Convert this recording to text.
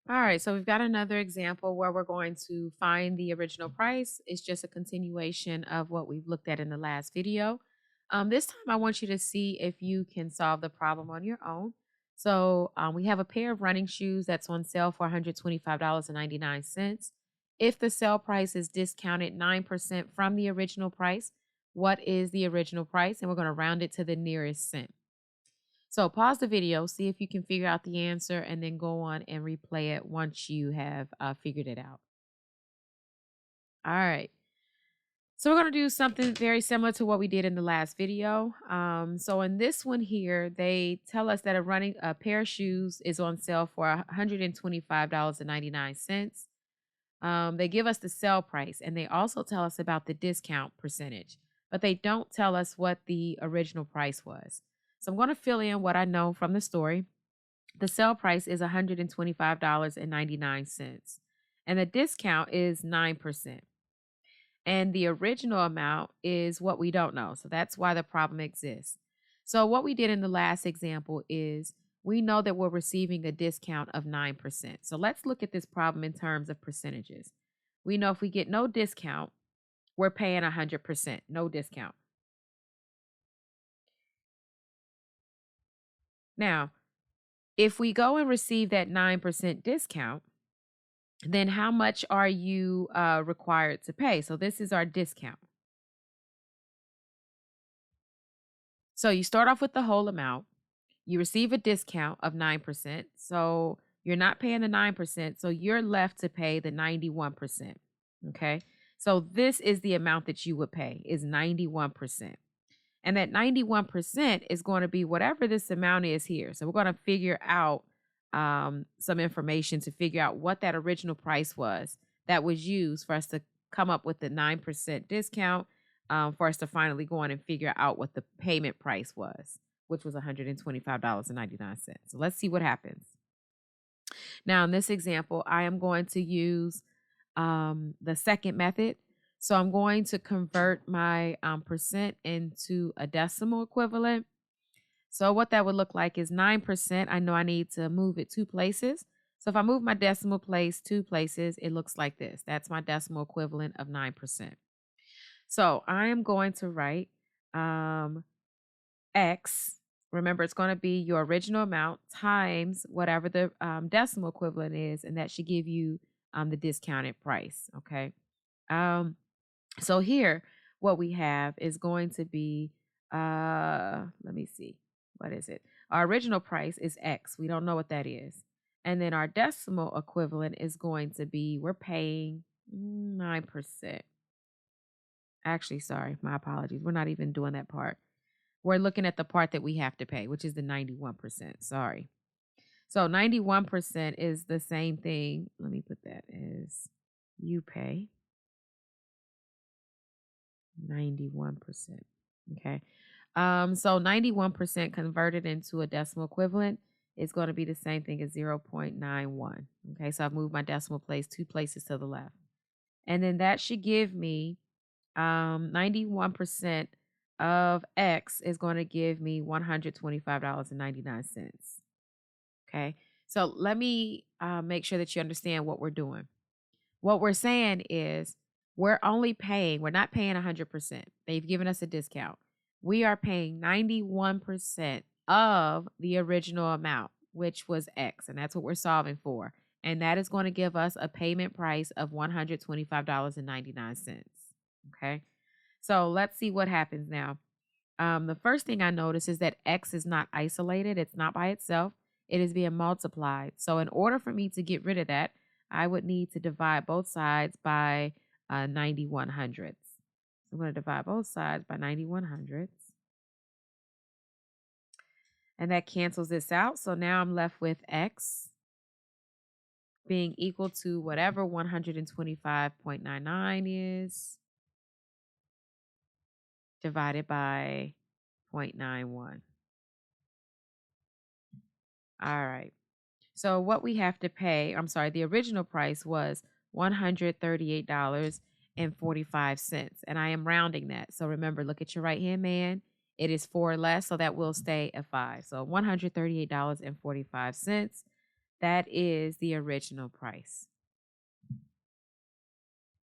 All right, so we've got another example where we're going to find the original price. It's just a continuation of what we've looked at in the last video. This time, I want you to see if you can solve the problem on your own. So we have a pair of running shoes that's on sale for $125.99. If the sale price is discounted 9% from the original price, what is the original price? And we're going to round it to the nearest cent. So pause the video, see if you can figure out the answer, and then go on and replay it once you have figured it out. All right. So we're going to do something very similar to what we did in the last video. So in this one here, they tell us that a pair of shoes is on sale for $125.99. They give us the sale price, and they also tell us about the discount percentage, but they don't tell us what the original price was. So I'm going to fill in what I know from the story. The sale price is $125.99, and the discount is 9%. And the original amount is what we don't know. So that's why the problem exists. So, what we did in the last example is we know that we're receiving a discount of 9%. So, let's look at this problem in terms of percentages. We know if we get no discount, we're paying 100%, no discount. Now, if we go and receive that 9% discount, then how much are you required to pay? So, this is our discount. So, you start off with the whole amount. You receive a discount of 9%. So you're not paying the 9%. So you're left to pay the 91%. Okay. So this is the amount that you would pay is 91%. And that 91% is going to be whatever this amount is here. So we're going to figure out some information to figure out what that original price was that was used for us to come up with the 9% discount, for us to finally go on and figure out what the payment price was, which was $125.99. So let's see what happens. Now, in this example, I am going to use the second method. So I'm going to convert my percent into a decimal equivalent. So what that would look like is 9%. I know I need to move it two places. So if I move my decimal place two places, it looks like this. That's my decimal equivalent of 9%. So I am going to write um, X. Remember, it's going to be your original amount times whatever the decimal equivalent is, and that should give you the discounted price. Okay. Um, so here, what we have is going to be, let me see, what is it? Our original price is X. We don't know what that is. And then our decimal equivalent is going to be, we're paying 9%. Actually, sorry, my apologies. We're not even doing that part. We're looking at the part that we have to pay, which is the 91%. Sorry. So 91% is the same thing. Let me put that as you pay 91%. Okay. So 91% converted into a decimal equivalent is going to be the same thing as 0.91. Okay. So I've moved my decimal place two places to the left. And then that should give me 91% of X is going to give me $125.99. Okay. So let me make sure that you understand what we're doing. What we're saying is we're not paying 100%. They've given us a discount. We are paying 91% of the original amount, which was X. And that's what we're solving for. And that is going to give us a payment price of $125.99. Okay. So let's see what happens now. The first thing I notice is that X is not isolated, it's not by itself, it is being multiplied. So, in order for me to get rid of that, I would need to divide both sides by 91 hundredths. So, I'm going to divide both sides by 91 hundredths, and that cancels this out. So, now I'm left with X being equal to whatever 125.99 is divided by 0.91. All right. So what we have to pay, I'm sorry, the original price was $138.45. And I am rounding that. So remember, look at your right hand man. It is four less, so that will stay a five. So $138.45. That is the original price.